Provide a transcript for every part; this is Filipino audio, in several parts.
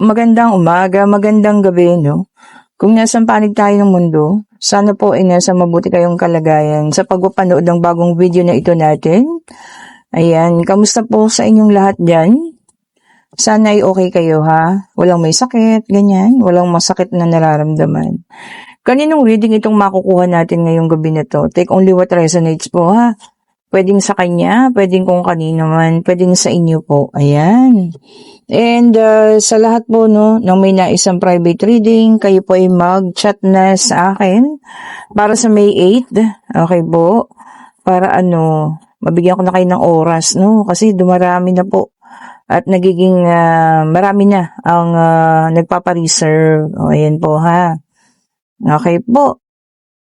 Magandang umaga, magandang gabi, no? Kung nasaan panig tayo ng mundo, sana po ay nasa mabuti kayong kalagayan sa pagpapanood ng bagong video na ito natin. Ayan, kamusta po sa inyong lahat dyan? Sana ay okay kayo, ha? Walang may sakit, ganyan, walang masakit na nararamdaman. Kaninong reading itong makukuha natin ngayong gabi na to? Take only what resonates po, ha? Pwedeng sa kanya, pwedeng kung kanino man, pwedeng sa inyo po. Ayan. And sa lahat po, no, nang may naisang private reading, kayo po ay mag-chat na sa akin para sa May 8. Okay po? Para mabigyan ko na kayo ng oras, no? Kasi dumarami na po. At nagiging marami na ang nagpapa-reserve. O, ayan po, ha? Okay po.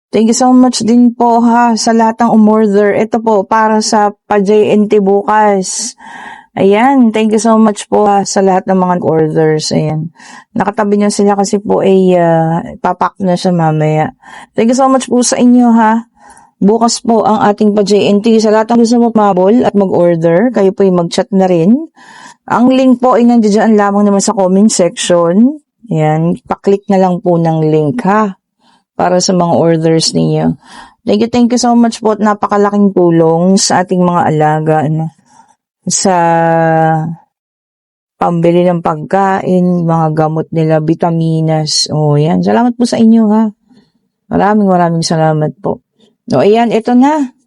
Thank you so much din po, ha, sa lahat ng umorder. Ito po, para sa pa-JNT bukas. Ayan, thank you so much po, ha, sa lahat ng mga orders. Ayan. Nakatabi niyo sila kasi po ay papak na siya mamaya. Thank you so much po sa inyo, ha. Bukas po ang ating pa-JNT. Sa lahat ng gusto mo mabol at mag-order, kayo po ay mag-chat na rin. Ang link po ay nandiyan lamang naman sa comment section. Ayan, paklik na lang po ng link, ha, para sa mga orders ninyo. Thank you so much po at napakalaking tulong sa ating mga alaga, sa pambili ng pagkain, mga gamot nila, vitaminas. O, yan. Salamat po sa inyo, ha. Maraming salamat po. O, ayan, ito na.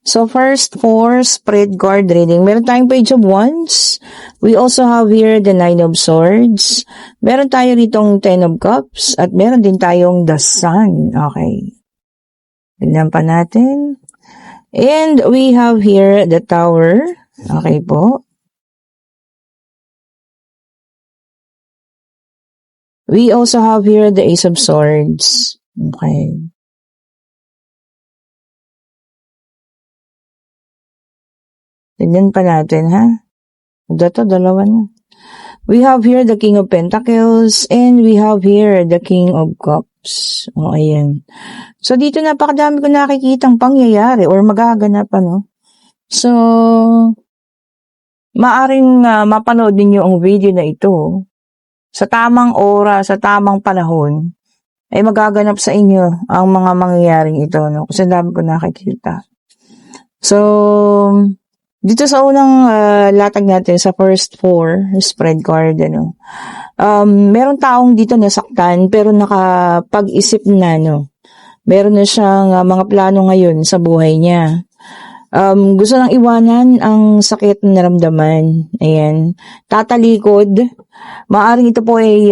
So, first for spread card reading. Meron tayong Page of Wands. We also have here the Nine of Swords. Meron tayo ritong Ten of Cups. At meron din tayong the Sun. Okay. Tignan pa natin. And we have here the Tower. Okay po. We also have here the Ace of Swords. Okay. Tignan pa natin, ha? Ito, dalawa na. We have here the King of Pentacles and we have here the King of Cups. O, ayan. So, dito napakadami ko nakikitang pangyayari or magaganap, So, maaring mapanood ninyo ang video na ito sa tamang oras, sa tamang panahon, ay magaganap sa inyo ang mga mangyayaring ito, no? Kasi dami ko nakikita. So, dito sa unang latag natin, sa first four, spread card, meron taong dito nasaktan, pero nakapag-isip na, meron na siyang mga plano ngayon sa buhay niya. Gusto nang iwanan ang sakit na naramdaman. Ayan. Tatalikod. Maaring ito po ay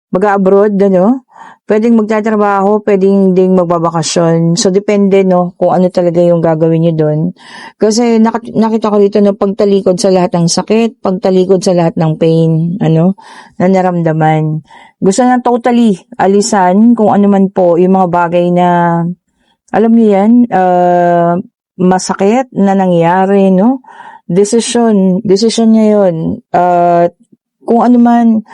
mag-abroad, Pwedeng magtatrabaho, pwedeng ding magbabakasyon. So, depende, kung ano talaga yung gagawin niyo doon. Kasi nakita ko dito, pagtalikod sa lahat ng sakit, pagtalikod sa lahat ng pain, na naramdaman. Gusto na totally alisan kung ano man po yung mga bagay na, alam niyo yan, masakit na nangyari, Decision niya yun. Kung ano man,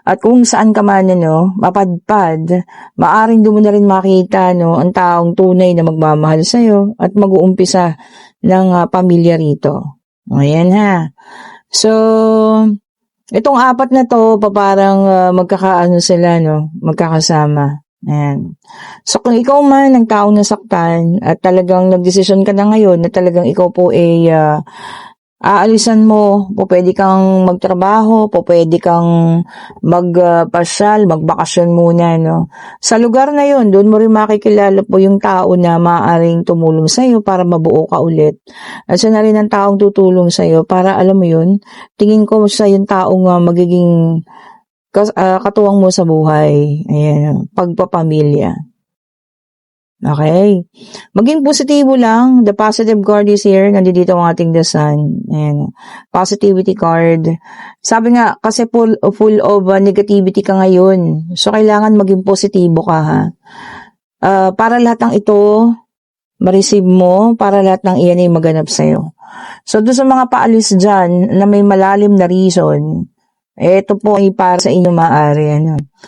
at kung saan ka man, mapadpad, maaring doon mo na rin makita, ang taong tunay na magmamahal sa'yo at mag-uumpisa ng pamilya rito. Ayan, ha. So, itong apat na to, parang magkakasama. Ayan. So, kung ikaw man ang taong nasaktan at talagang nagdesisyon ka na ngayon na talagang ikaw po ay aalisan mo, pwede kang magtrabaho, pwede kang magpasyal, magbakasyon muna, Sa lugar na yon, doon mo rin makikilala po yung tao na maaaring tumulong sa'yo para mabuo ka ulit. At siya na rin ang taong tutulong sa'yo para, alam mo yun, tingin ko sa yung taong magiging katuwang mo sa buhay. Ayan, pagpapamilya. Okay. Maging positibo lang. The positive card is here. Nandito ang ating the Sun. Ayan. Positivity card. Sabi nga, kasi full of negativity ka ngayon. So, kailangan maging positibo ka, ha. Para lahat ng ito, ma-receive mo, para lahat ng iyan ay maganap sa'yo. So, doon sa mga paalis dyan, na may malalim na reason, ito po ay para sa inyo maaari.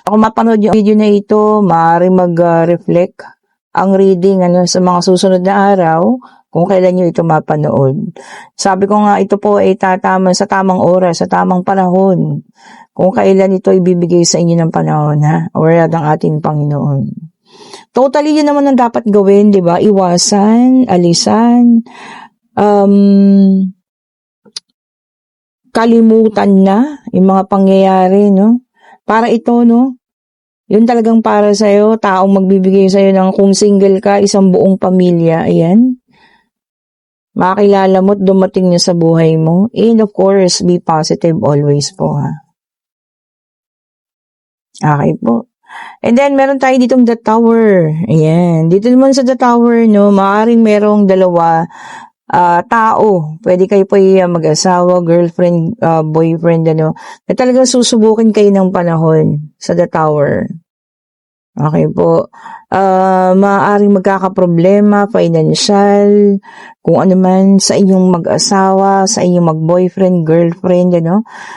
Kung mapanood yung video na ito, maaari mag-reflect ang reading sa mga susunod na araw kung kailan nyo ito mapanood. Sabi ko nga, ito po ay tatama sa tamang oras, sa tamang panahon. Kung kailan ito ibibigay sa inyo ng panahon, ha? O ng ating Panginoon. Totally yun naman ang dapat gawin, di ba? Iwasan, alisan, kalimutan na yung mga pangyayari, no? Para ito, no? Yun talagang para sa'yo, taong magbibigay sa'yo ng kung single ka, isang buong pamilya, ayan. Makakilala mo at dumating niya sa buhay mo. And of course, be positive always po, ha. Okay po. And then, meron tayo ditong The Tower. Ayan. Dito naman sa The Tower, no, maaaring merong dalawa tao. Pwede kayo po mag-asawa, girlfriend, boyfriend, na talagang susubukin kayo ng panahon sa The Tower. Okay po. Maaaring magkakaproblema, financial, kung ano man, sa inyong mag-asawa, sa inyong mag-boyfriend, girlfriend,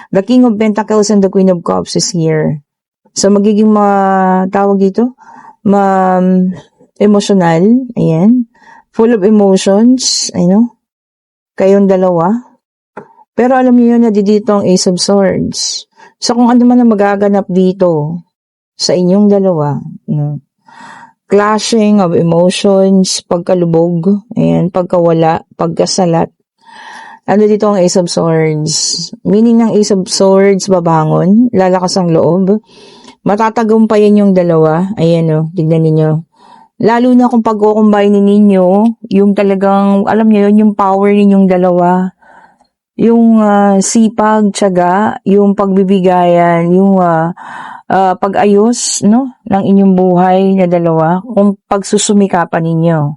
The King of Pentacles and the Queen of Cups is here. So, magiging tawag dito, emotional, ayan. Full of emotions, kayong dalawa. Pero alam niyo yun na dito ang Ace of Swords. So kung ano man ang magaganap dito sa inyong dalawa, clashing of emotions, pagkalubog, ayan, pagkawala, pagkasalat. Ano dito ang Ace of Swords? Meaning ng Ace of Swords, babangon, lalakas ang loob, matatagumpayan yung dalawa. Ayan tignan niyo. Lalo na kung pag-combine ninyo, yung talagang, alam niyo yun, yung power ninyong dalawa, yung sipag, tiyaga, yung pagbibigayan, yung pag-ayos, ng inyong buhay na dalawa, kung pagsusumikapan ninyo.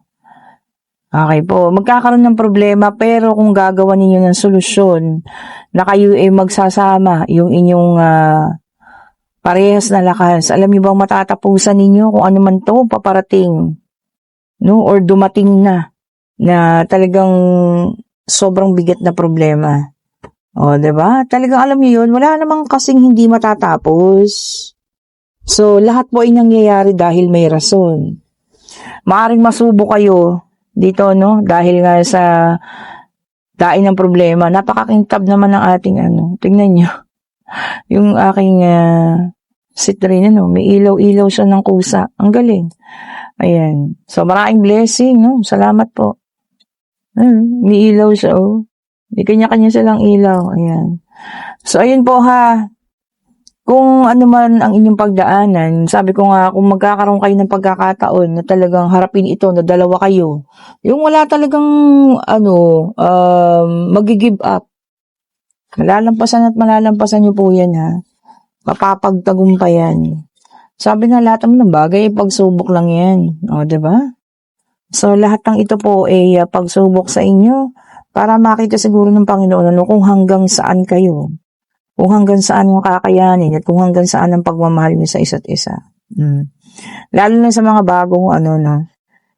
Okay po, magkakaroon ng problema, pero kung gagawa ninyo ng solusyon, na kayo ay magsasama, yung inyong parehas na lakas. Alam niyo bang matatapusan ninyo kung ano man to paparating, or dumating na talagang sobrang bigat na problema. O, diba? Talagang alam niyo yun, wala namang kasing hindi matatapos. So, lahat po ay nangyayari dahil may rason. Maaring masubo kayo dito, dahil nga sa daing ng problema. Napakakintab naman ng ating tingnan niyo. Yung aking citrine, may ilaw-ilaw siya ng kusa. Ang galing. Ayan. So, maraming blessing, Salamat po. May ilaw siya, May kanya-kanya silang ilaw. Ayan. So, ayun po, ha. Kung ano man ang inyong pagdaanan, sabi ko nga, kung magkakaroon kayo ng pagkakataon na talagang harapin ito, na dalawa kayo, yung wala talagang, mag-give up. Malalampasan niyo po yan, ha. Mapapagtagumpayan. Sabi nga, lahat naman ng bagay, pagsubok lang yan. O, diba? So, lahat ng ito po ay pagsubok sa inyo para makita siguro ng Panginoon kung hanggang saan kayo. Kung hanggang saan yung kakayanin at kung hanggang saan ang pagmamahal niyo sa isa't isa. Lalo na sa mga bagong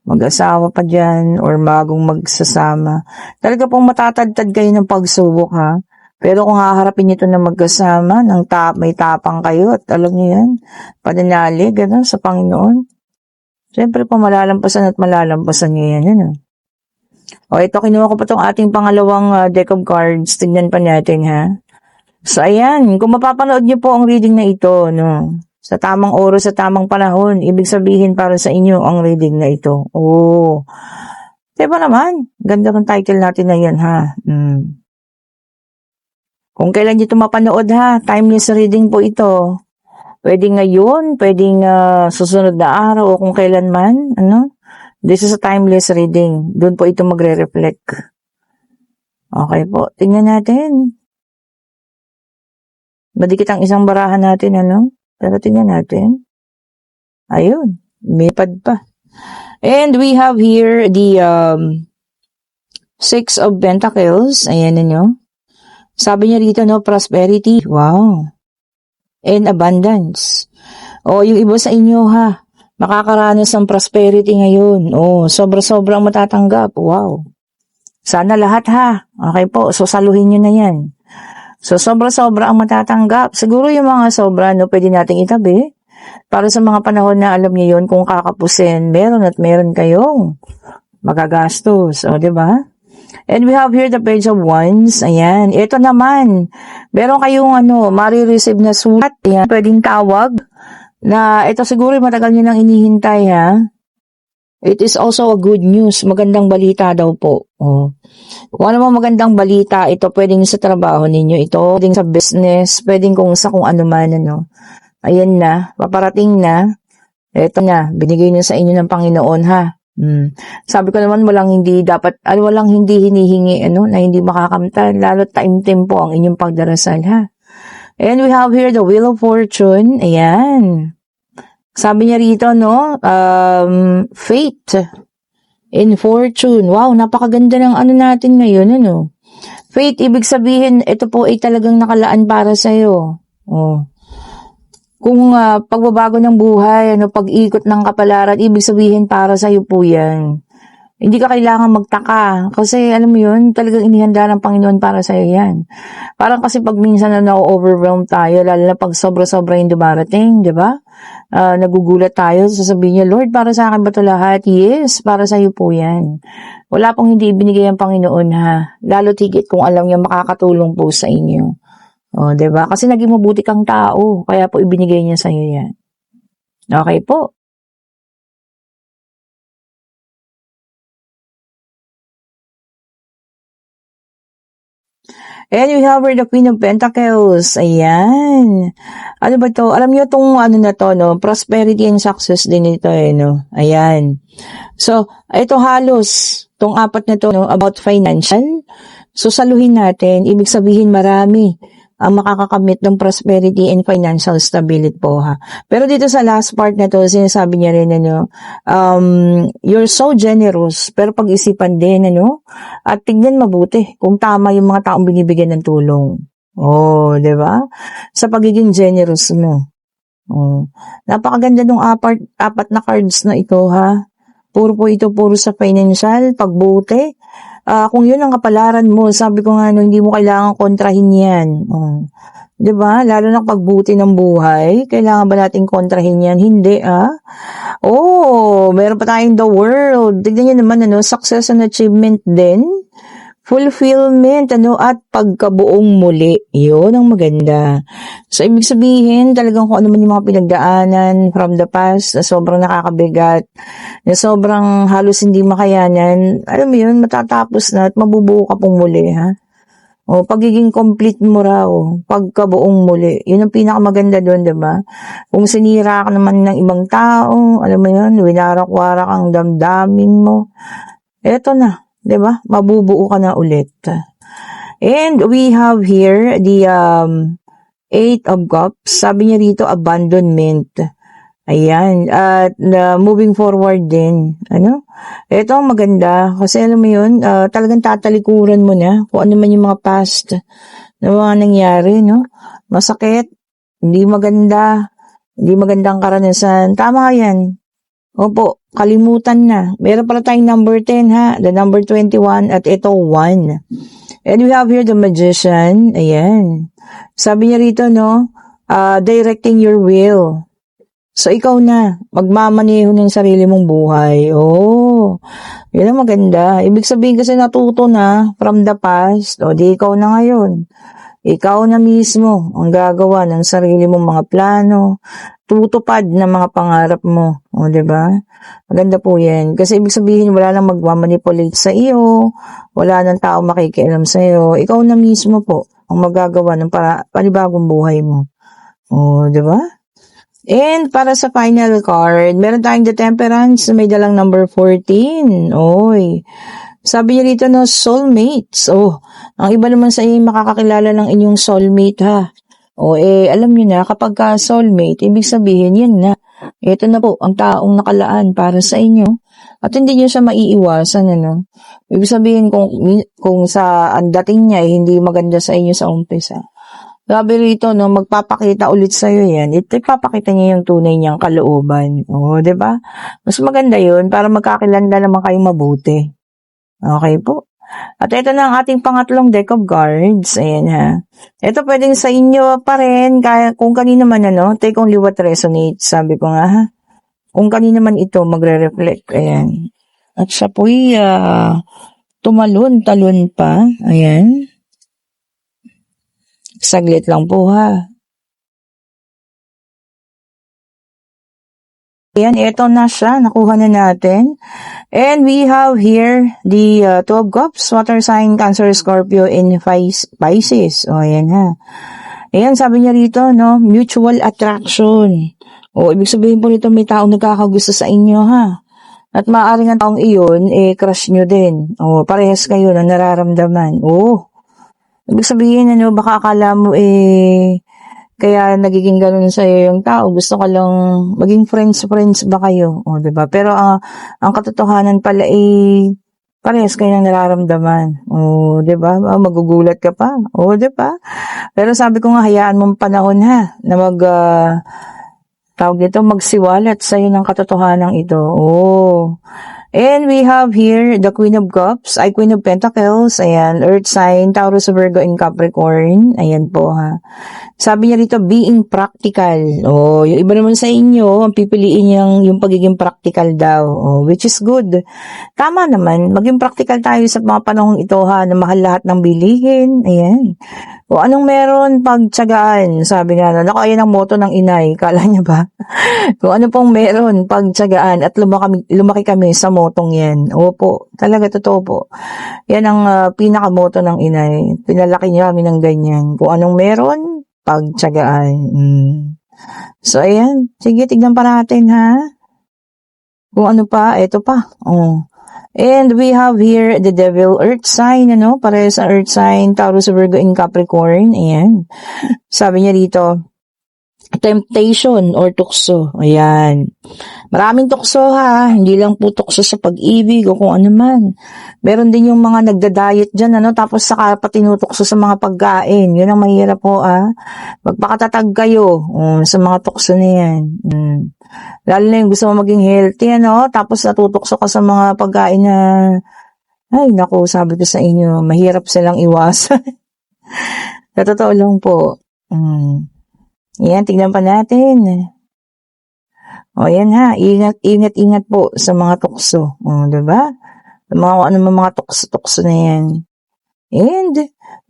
mag-asawa pa dyan or bagong magsasama. Talaga pong matatadtad kayo ng pagsubok, ha. Pero kung haharapin ito na magkasama, may tapang kayo at alam niyo yan, pananalig sa Panginoon. Siyempre po malalampasan niyo yan. O ito, kinuha ko pa itong ating pangalawang deck of cards. Tignan pa natin, ha. So, ayan, kung mapapanood niyo po ang reading na ito, sa tamang oras, sa tamang panahon, ibig sabihin para sa inyo ang reading na ito. Oh, diba naman? Ganda ng title natin na yan, ha. Kung kailan niyo ito mapanood, ha, timeless reading po ito. Pwede ngayon, pwedeng susunod na araw, o kung kailan man, This is a timeless reading. Doon po ito magre-reflect. Okay po, tingnan natin. Madikit ang isang barahan natin, Pero tingnan natin. Ayun, may pad pa. And we have here the Six of Pentacles. Ayan ninyo. Sabi niya rito, prosperity. Wow. And abundance. Yung iba sa inyo, ha, makakaranas ng prosperity ngayon. Sobra-sobrang matatanggap. Wow. Sana lahat, ha. Okay po, so saluhin nyo na yan. So, sobra-sobra ang matatanggap. Siguro yung mga sobra, pwede nating itabi. Para sa mga panahon na alam niyo yun, kung kakapusin, meron at meron kayong magagastos. O, di ba? And we have here the page of wands. Ayan. Ito naman. Meron kayong marireceive na sulat. Ayan. Pwedeng tawag. Na ito siguro matagal nyo nang inihintay, ha. It is also a good news. Magandang balita daw po. Oh. Kung ano mo magandang balita, ito pwedeng sa trabaho ninyo. Ito pwedeng sa business. Pwedeng kung ano man, Ayan na. Paparating na. Ito na. Binigay na sa inyo ng Panginoon, ha. Sabi ko naman walang hindi hinihingi na hindi makakamtan, lalo time-tempo ang inyong pagdarasal, ha. And we have here the Wheel of Fortune. Ayan. Sabi niya rito, fate in fortune. Wow, napakaganda ng natin ngayon, Fate, ibig sabihin, ito po ay talagang nakalaan para sa'yo. Oh. Kung pagbabago ng buhay, pag-ikot ng kapalaran, ibig sabihin para sa'yo po yan. Hindi ka kailangan magtaka. Kasi alam mo yun, talagang inihanda ng Panginoon para sa'yo yan. Parang kasi pag minsan na-overwhelm tayo, lalo na pag sobra-sobra yung dumarating, di ba? Nagugulat tayo, sasabihin niya, Lord, para sa akin ba ito lahat? Yes, para sa'yo po yan. Wala pong hindi ibinigay ang Panginoon, ha? Lalo tigit kung alam niya makakatulong po sa inyo. O, diba? Kasi naging mabuti kang tao, kaya po ibinigay niya sa'yo yan. Okay po. And we have the Queen of Pentacles. Ayan. Ano ba to? Alam niyo itong na to, prosperity and success din ito, Ayan. So, ito halos, itong apat na to, about financial. So, saluhin natin. Ibig sabihin marami ang makakakamit ng prosperity and financial stability po, ha. Pero dito sa last part na to, sinasabi niya rin, you're so generous, pero pag-isipan din, at tignan mabuti kung tama yung mga taong binibigyan ng tulong. Oh, di ba? Sa pagiging generous mo. Oh. Napakaganda ng apat na cards na ito, ha. Puro sa financial, pagbuti. Kung yun ang kapalaran mo, sabi ko nga, hindi mo kailangan kontrahin yan. Diba? Lalo na pagbuti ng buhay, kailangan ba natin kontrahin yan? Hindi, meron pa tayong the world. Tignan nyo naman, success and achievement din. Fulfillment, at pagkabuong muli. Yun ang maganda. So, ibig sabihin, talagang kung ano man yung mga pinagdaanan from the past, na sobrang nakakabigat, na sobrang halos hindi makayanan, alam mo yun, matatapos na at mabubuo ka pong muli, ha? O, pagiging complete mo raw, pagkabuong muli. Yun ang pinakamaganda doon, diba? Kung sinira ka naman ng ibang tao, alam mo yun, winarak-warak ang damdamin mo, eto na. Diba? Mabubuo ka na ulit. And we have here the Eight of Cups. Sabi niya rito, abandonment. Ayan. At moving forward din. Ito maganda. Kasi alam mo yun, talagang tatalikuran mo na kung ano man yung mga past na mga nangyari, Masakit. Hindi magandang karanasan. Tama yan. Opo, kalimutan na. Meron pala tayong number 10, ha? The number 21 at ito 1. And we have here the Magician. Ayan. Sabi niya rito, directing your will. So, ikaw na. Magmamaneho ng sarili mong buhay. Oh, yun ang maganda. Ibig sabihin kasi natuto na from the past. O, di ikaw na ngayon. Ikaw na mismo ang gagawa ng sarili mong mga plano, tutupad ng mga pangarap mo. O, diba? Maganda po yan. Kasi ibig sabihin, wala nang magmamanipulate sa iyo, wala nang tao makikialam sa iyo. Ikaw na mismo po ang magagawa ng panibagong buhay mo. O, diba? And para sa final card, meron tayong the Temperance na may dalang number 14. Oy. Sabi niya dito soulmates. Oh, ang iba naman sa inyo makakakilala ng inyong soulmate, ha. Alam niyo na, kapag ka soulmate, ibig sabihin yan na. Ito na po, ang taong nakalaan para sa inyo. At hindi niyo siya maiiwasan, Ibig sabihin, kung sa ang dating niya, hindi maganda sa inyo sa umpisa. Sabi rito, magpapakita ulit sa'yo yan. Ito, ipapakita niya yung tunay niyang kalooban. Diba? Mas maganda yun para magkakilala naman kayong mabuti. Okay po. At ito na ang ating pangatlong deck of cards. Ayan ha. Ito pwedeng sa inyo pa rin, kaya kung kanino man take only what resonates. Sabi ko nga ha. Kung kanino man ito magre-reflect. Ayan. At siya po'y tumalon-talon pa. Ayan. Saglit lang po ha. Ayan, ito na siya. Nakuha na natin. And we have here the Two of Cups, water sign, Cancer, Scorpio, and Pisces. O, ayan ha. Ayan, sabi niya rito, mutual attraction. O, ibig sabihin po nito, may taong nagkakagusto sa inyo ha. At maaaring ang taong iyon, crush nyo din. O, parehas kayo na nararamdaman. O, ibig sabihin, baka akala mo, kaya nagiging ganun sa'yo yung tao. Gusto ka lang maging friends ba kayo? O, diba? Pero ang katotohanan pala parehas kayo ng nararamdaman. O, diba? Magugulat ka pa. O, diba? Pero sabi ko nga, hayaan mong panahon ha, na tawag dito, magsiwalat sa'yo ng katotohanan ito. O, and we have here the Queen of Cups, Queen of Pentacles, ayan, Earth sign, Taurus, Virgo, and Capricorn. Ayan po ha. Sabi niya rito, being practical. O, yung iba naman sa inyo, ang pipiliin niyang yung pagiging practical daw. O, which is good. Tama naman, maging practical tayo sa mga panahong ito ha, na mahal lahat ng bilihin. Ayan. O, anong meron pagtsagaan? Sabi nga, naku, ayan ang motto ng inay. Kala niya ba? Kung ano pong meron pagtsagaan at lumaki kami sa motong yan. Opo, talaga totoo po. Yan ang pinakamoto ng inay. Pinalaki niya kami ng ganyan. Kung anong meron, pagtsagaan. So, ayan. Sige, tignan pa natin, ha? Kung ano pa, eto pa. Oh. And we have here the Devil, Earth sign, Para sa Earth sign, Taurus, Virgo, and Capricorn. Ayan. Sabi niya dito, temptation or tukso. Ayan. Maraming tukso ha. Hindi lang po tukso sa pag-ibig o kung ano man. Meron din yung mga nagda-diet dyan, tapos saka pa tinutukso sa mga pagkain. Yun ang mahirap po Magpakatatag kayo sa mga tukso na yan. Lalo na yung gusto mo maging healthy, tapos natutukso ka sa mga pagkain na, ay, naku, sabi ko sa inyo, mahirap silang iwasan. Sa totoo lang po. Yan, tignan pa natin. O, yan ha. Ingat po sa mga tukso. O, diba? Mga tukso na yan. And,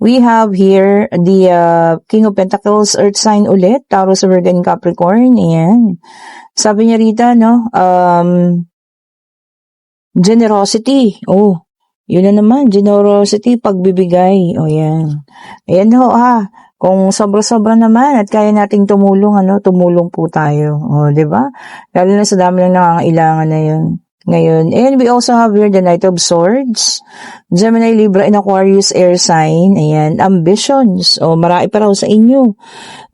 we have here the King of Pentacles, Earth sign ulit, Taurus, Virgo, and Capricorn. Ayan. Sabi niya rito, generosity. Oh, yun na naman, generosity, pagbibigay. O, yan. Ayan ho ha. Kung sobra-sobra naman at kaya nating tumulong, tumulong po tayo. O, diba? Lalo na sa dami ng nangangailangan na yun. Ngayon, and we also have here the Knight of Swords, Gemini, Libra, and Aquarius air sign. Ayan, ambitions. O, marami pa raw sa inyo.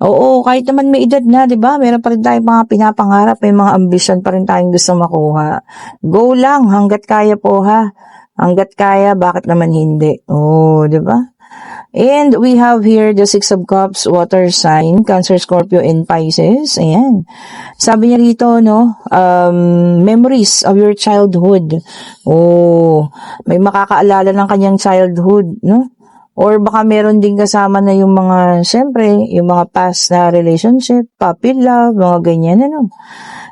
Oo, kahit naman may edad na, diba? Meron pa rin tayong mga pinapangarap, may mga ambition pa rin tayong gusto makuha. Go lang, hanggat kaya po ha. Hanggat kaya, bakit naman hindi? O, diba? And we have here the Six of Cups, water sign, Cancer, Scorpio, and Pisces. Ayan. Sabi niya rito, memories of your childhood. Oh, may makakaalala ng kanyang childhood, Or baka meron din kasama na yung mga, syempre, yung mga past na relationship, puppy love, mga ganyan,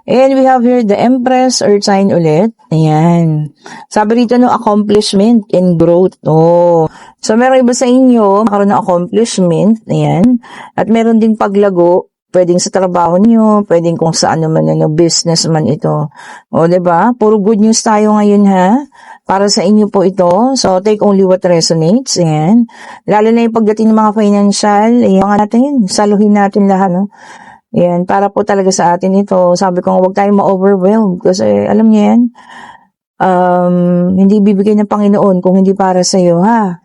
And we have here the Empress, Earth sign ulit. Ayan. Sabi rito, accomplishment and growth. Oh. So, meron iba sa inyo, makaroon ng accomplishment. Ayan. At meron din paglago. Pwedeng sa trabaho niyo, pwedeng kung saan naman, business man ito. O, diba? Puro good news tayo ngayon, ha? Para sa inyo po ito. So, take only what resonates. Ayan. Lalo na yung pagdating ng mga financial, mga natin, saluhin natin lahat, Yan, para po talaga sa atin ito. Sabi ko, huwag tayong ma-overwhelm kasi alam niyo yan, hindi bibigay ng Panginoon kung hindi para sa iyo, ha?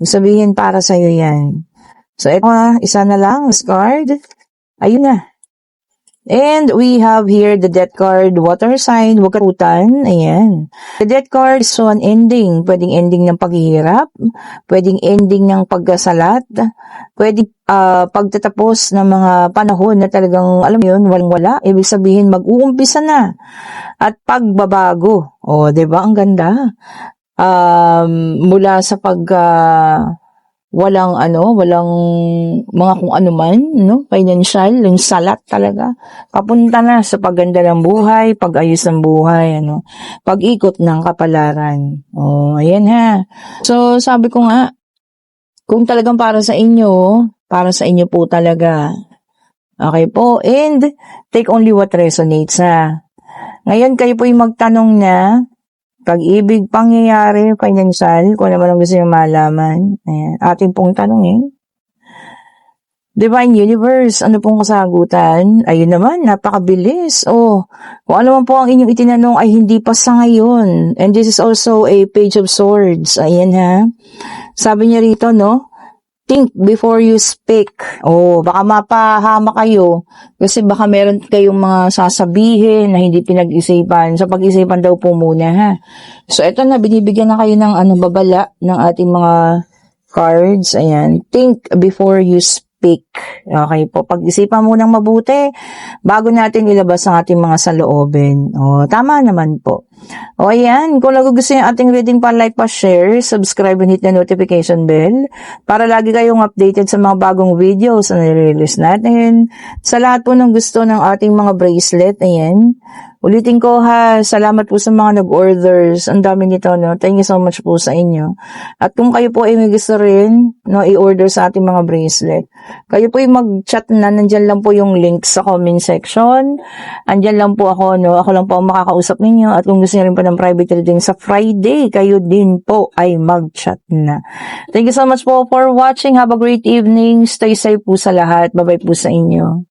Sabihin para sa iyo yan. So, ito isa na lang, card. Ayun na. And we have here the Death card, water sign, huwag karutan. Ayan. The Death card is an ending. Pwedeng ending ng paghihirap. Pwedeng ending ng pagkasalat. Pwedeng pagtatapos ng mga panahon na talagang, alam mo yun, walang-wala. Ibig sabihin, mag-uumpisa na. At pagbabago. O, diba? Ang ganda. mula sa walang mga kung ano man, no, financial, yung salat talaga. Papunta na sa pagganda ng buhay, pag-ayos ng buhay, pag-ikot ng kapalaran. Oh, ayan ha. So, sabi ko nga, kung talagang para sa inyo po talaga. Okay po, and take only what resonates ha. Ngayon, kayo po yung magtanong na, pag-ibig, pangyayari, financial, kung ano man ang gusto nyo malaman. Ayan, ating pong tanongin. Divine Universe, ano pong kasagutan? Ayun naman, napakabilis. Kung ano man po ang inyong itinanong ay hindi pa sa ngayon. And this is also a Page of Swords. Ayan ha. Sabi niya rito, no? Think before you speak. Baka mapahama kayo. Kasi baka meron kayong mga sasabihin na hindi pinag-isipan. So, pag-isipan daw po muna, ha? So, eto na, binibigyan na kayo ng babala ng ating mga cards. Ayan. Think before you speak. Okay po. Pag-isipan mo ng mabuti bago natin ilabas ang ating mga saloobin. Tama naman po. Ayan. Kung nagugustuhan yung ating reading, pa-like, pa-share, subscribe and hit the notification bell para lagi kayong updated sa mga bagong videos na nire-release natin. Sa lahat po ng gusto ng ating mga bracelet, ayan. Ulitin ko ha, salamat po sa mga nag-orders. Ang dami nito, no? Thank you so much po sa inyo. At kung kayo po ay may gusto rin, no, i-order sa ating mga bracelet, kayo po ay mag-chat na, nandyan lang po yung link sa comment section. Andyan lang po ako, no? Ako lang po ang makakausap ninyo. At kung gusto niyo rin po ng private reading sa Friday, kayo din po ay mag-chat na. Thank you so much po for watching. Have a great evening. Stay safe po sa lahat. Bye-bye po sa inyo.